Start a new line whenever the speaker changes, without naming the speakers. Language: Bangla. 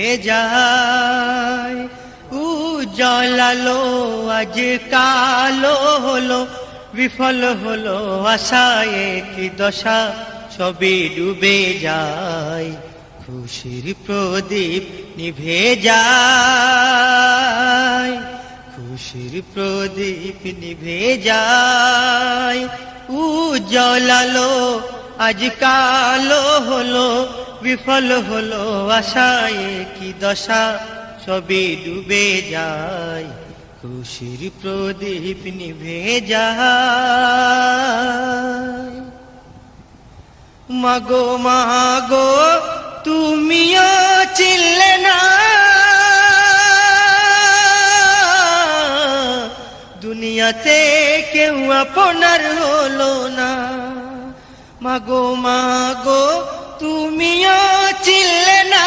যায় উজ্জ্বলালো আজ কালো হলো, বিফল হলো আশায় কি দশা, সবই ডুবে যায়। খুশির প্রদীপ নিভে যায়, খুশির প্রদীপ নিভে যায়। উজ্জ্বলালো আজ কালো হলো, বিফল হলো আশায় কি দশা, সবই ডুবে যায়। খুশির প্রদীপ নিভে যায়। মাগো মাগো তুমিও চিনলে না, দুনিয়াতে কেউ আপনার হলো না। মাগো মাগো তুমিও চিনলে না,